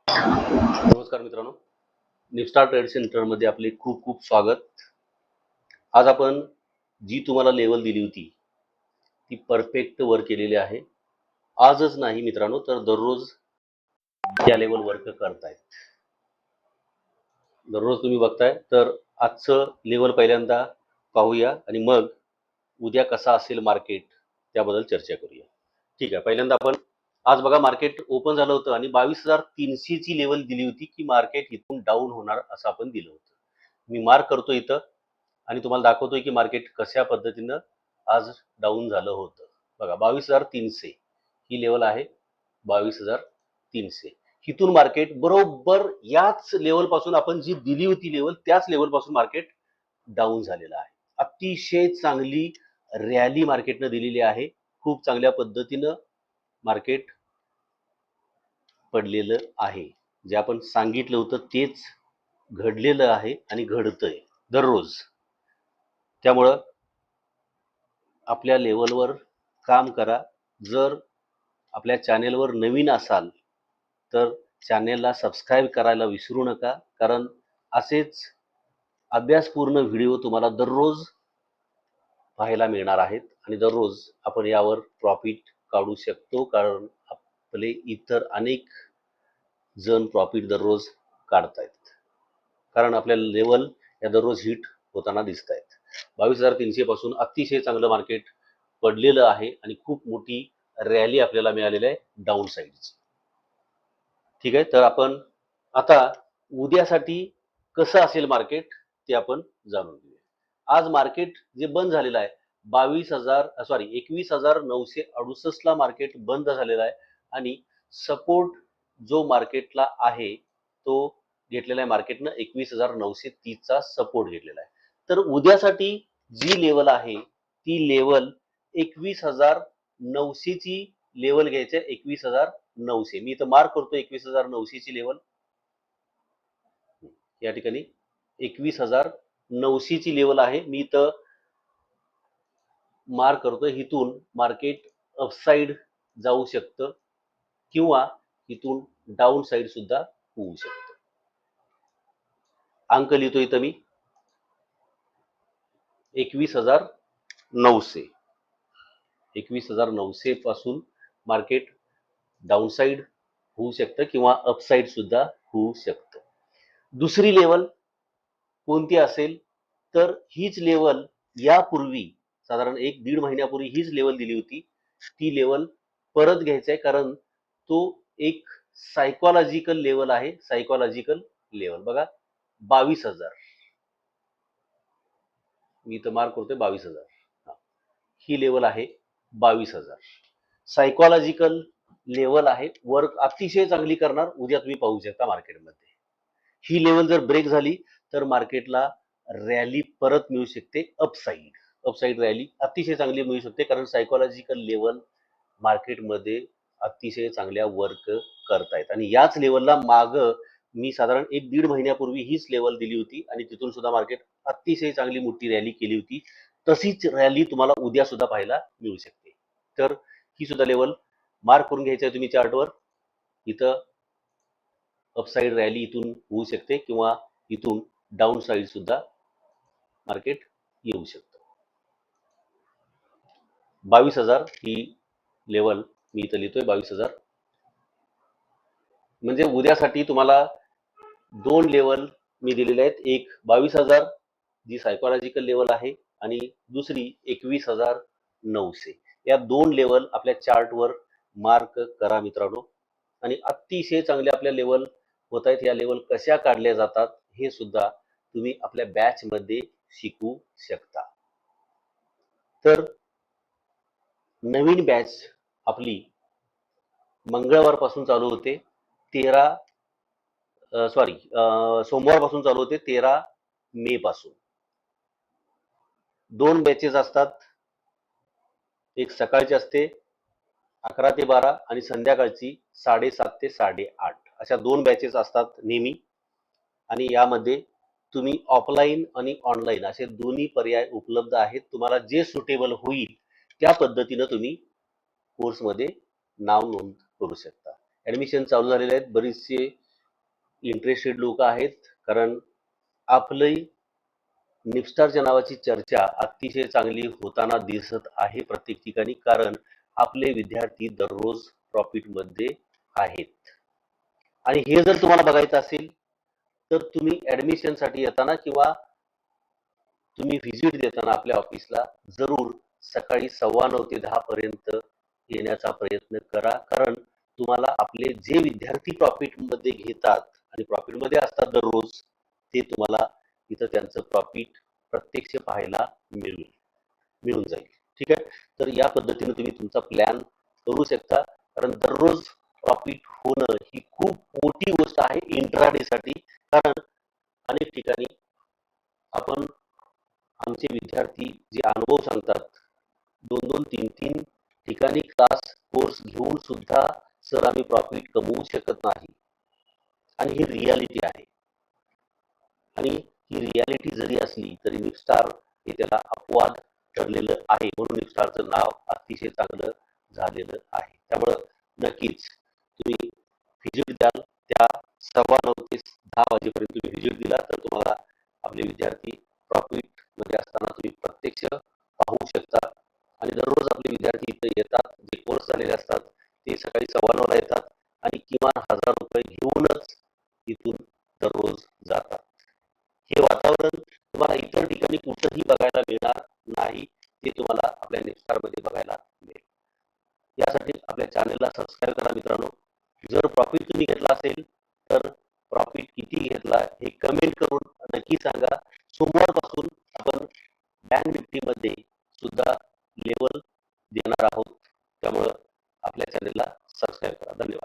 नमस्कार मित्रांनो, निफ्स्टार ट्रेड सेंटरमध्ये आपले खूप खूप स्वागत. आज आपण जी तुम्हाला लेवल दिली होती ती परफेक्ट वर केलेली आहे. आजच नाही मित्रांनो, तर दररोज या लेवल वर्क करतायत. दररोज तुम्ही बघताय, तर आजचं लेवल पहिल्यांदा पाहूया आणि मग उद्या कसा असेल मार्केट त्याबद्दल चर्चा करूया. ठीक आहे, पहिल्यांदा आपण आज बघा मार्केट ओपन झालं होतं आणि 22,300 ची लेवल दिली होती की मार्केट इथून डाऊन होणार असं आपण दिलं होतं. मी मार्क करतो इथं आणि तुम्हाला दाखवतोय की मार्केट कशा पद्धतीनं आज डाऊन झालं होतं. बघा 22,300 ही लेवल आहे. 22,300 इथून मार्केट बरोबर याच लेवल पासून आपण जी दिली होती लेवल त्याच लेवल पासून मार्केट डाऊन झालेलं आहे. अतिशय चांगली रॅली मार्केटनं दिलेली आहे. खूप चांगल्या पद्धतीनं मार्केट पडलेलं आहे. जे आपण सांगितलं होतं तेच घडलेलं आहे आणि घडतंय दररोज. त्यामुळं आपल्या लेवलवर काम करा. जर आपल्या चॅनेलवर नवीन असाल तर चॅनेलला सबस्क्राईब करायला विसरू नका, कारण असेच अभ्यासपूर्ण व्हिडिओ तुम्हाला दररोज पाहायला मिळणार आहेत आणि दररोज आपण यावर प्रॉफिट काढू शकतो, कारण आपले इतर अनेक जण प्रॉफिट दररोज काढतायत, कारण आपल्या लेवल या दररोज हिट होताना दिसत आहेत. 22,300 पासून अतिशय चांगलं मार्केट पडलेलं आहे आणि खूप मोठी रॅली आपल्याला मिळालेली आहे डाऊन साईडची. ठीक आहे, तर आपण आता उद्यासाठी कसं असेल मार्केट ते आपण जाणून घेऊया. आज मार्केट जे बंद झालेलं आहे 21,968 ला मार्केट बंद झालेला आहे आणि सपोर्ट जो मार्केटला आहे तो घेतलेला आहे मार्केटनं 21,930 चा सपोर्ट घेतलेला आहे. तर उद्यासाठी जी लेवल आहे ती लेवल 21,900 ची लेवल घ्यायची आहे. 21,900 मी इथं मार्क करतो. 21,900 ची लेवल या ठिकाणी 21,900 ची लेवल आहे. मी इथं मार्क करतोय. इथून मार्केट अपसाइड जाऊ शकतं किंवा इथून डाऊन साइड सुद्धा होऊ शकतं. अंक लिहितो इथं मी 21,900. 21,900 पासून मार्केट डाऊन साइड होऊ शकतं किंवा अपसाइड सुद्धा होऊ शकतं. दुसरी लेवल कोणती असेल तर हीच लेवल यापूर्वी साधारण 1-1.5 महिन्यापूर्वी हीच लेवल दिली होती. ती लेवल परत घ्यायचं आहे, कारण तो एक सायकोलॉजिकल लेवल आहे. सायकोलॉजिकल लेवल बघा 22,000 मी इथं मार्क करतोय 22,000. ही लेवल आहे 22,000. सायकोलॉजिकल लेवल आहे. वर्क अतिशय चांगली करणार. उद्या तुम्ही पाहू शकता मार्केटमध्ये ही लेवल जर ब्रेक झाली तर मार्केटला रॅली परत मिळू शकते. अपसाइड रॅली अतिशय चांगली मिळू शकते, कारण सायकोलॉजिकल लेवल मार्केटमध्ये अतिशय चांगल्या वर्क करतायत आणि याच लेवलला माग मी साधारण 1-1.5 महिन्यापूर्वी हीच लेवल दिली होती आणि तिथून सुद्धा मार्केट अतिशय चांगली मोठी रॅली केली होती. तशीच रॅली तुम्हाला उद्या सुद्धा पाहायला मिळू शकते. तर ही सुद्धा लेवल मार्क करून घ्यायचं आहे तुम्ही चार्टवर. इथं अपसाइड रॅली इथून होऊ शकते किंवा इथून डाऊन साइड सुद्धा मार्केट येऊ शकतं. 22,000 ही लेवल मी इथं लिहितोय. 22,000 म्हणजे उद्यासाठी तुम्हाला दोन लेवल मी दिलेले आहेत. एक 22,000 जी सायकोलॉजिकल लेवल आहे आणि दुसरी 21,900. या दोन लेवल आपल्या चार्टवर मार्क करा मित्रांनो. आणि अतिशय चांगले आपल्या लेवल होत आहेत. या लेवल कशा काढल्या जातात हे सुद्धा तुम्ही आपल्या बॅच मध्ये शिकू शकता. तर नवीन बॅच आपली मंगळवार पासून चालू होते. सोमवार पासून चालू होते 13 मे पासून. दोन बॅचेस असतात. एक सकाळची असते 11 ते 12 आणि संध्याकाळची 7:30 ते 8:30 अशा दोन बॅचेस असतात नेहमी. आणि यामध्ये तुम्ही ऑफलाईन आणि ऑनलाईन असे दोन्ही पर्याय उपलब्ध आहेत. तुम्हाला जे सुटेबल होईल त्या पद्धतीनं तुम्ही कोर्समध्ये नाव नोंद करू शकता. ऍडमिशन चालू झालेले आहेत. बरीचसे इंटरेस्टेड लोक आहेत, कारण आपलंही निपस्टारच्या नावाची चर्चा अतिशय चांगली होताना दिसत आहे प्रत्येक ठिकाणी, कारण आपले विद्यार्थी दररोज प्रॉफिटमध्ये आहेत. आणि हे जर तुम्हाला बघायचं असेल तर तुम्ही ऍडमिशनसाठी येताना किंवा तुम्ही व्हिजिट देताना आपल्या ऑफिसला जरूर सकाळी 9:15 ते 10 पर्यंत येण्याचा प्रयत्न करा, कारण तुम्हाला आपले जे विद्यार्थी प्रॉफिट मध्ये घेतात आणि प्रॉफिट मध्ये असतात दररोज, ते तुम्हाला इथं त्यांचं प्रॉफिट प्रत्यक्ष पाहायला मिळून जाईल. ठीक आहे, तर या पद्धतीने तुम्ही तुमचा प्लॅन करू शकता, कारण दररोज प्रॉफिट होणं ही खूप मोठी गोष्ट आहे इंट्राडे साठी. कारण अनेक ठिकाणी आपण आमचे विद्यार्थी जे अनुभव सांगतात, 2-2, 3-3 ठिकाणी क्लास कोर्स घेऊन सुद्धा सर आम्ही प्रॉफिट कमवू शकत नाही, आणि ही रियालिटी आहे. आणि ही रियालिटी जरी असली तरी निपस्टार हे त्याला अपवाद ठरलेलं आहे, म्हणून निपस्टारचं नाव अतिशय चांगलं झालेलं आहे. त्यामुळं नक्कीच तुम्ही व्हिजिट द्याल, त्या 9:15 ते 10 वाजेपर्यंत तुम्ही व्हिजिट दिला तर तुम्हाला आपले विद्यार्थी प्रॉफिट मध्ये असताना तुम्ही प्रत्यक्ष पाहू शकता. आणि दररोज आपले विद्यार्थी इथं येतात, जे कोर्स झालेले असतात ते सकाळी 9:15 ला येतात आणि किमान 1000 रुपये घेऊनच इथून दररोज जातात. हे वातावरण तुम्हाला इतर ठिकाणी कुठंही बघायला मिळणार नाही, ते तुम्हाला आपल्या निपस्टार मध्ये बघायला मिळेल. यासाठी आपल्या चॅनलला सबस्क्राईब करा मित्रांनो. जर प्रॉफिट तुम्ही घेतला असेल तर प्रॉफिट किती घेतला हे कमेंट करून नक्की सांगा. सोमवारपासून आपण बँक निफ्टी मध्ये सुद्धा लेवल देणार आहोत, त्यामुळं आपल्या चॅनलला सबस्क्राईब करा. धन्यवाद.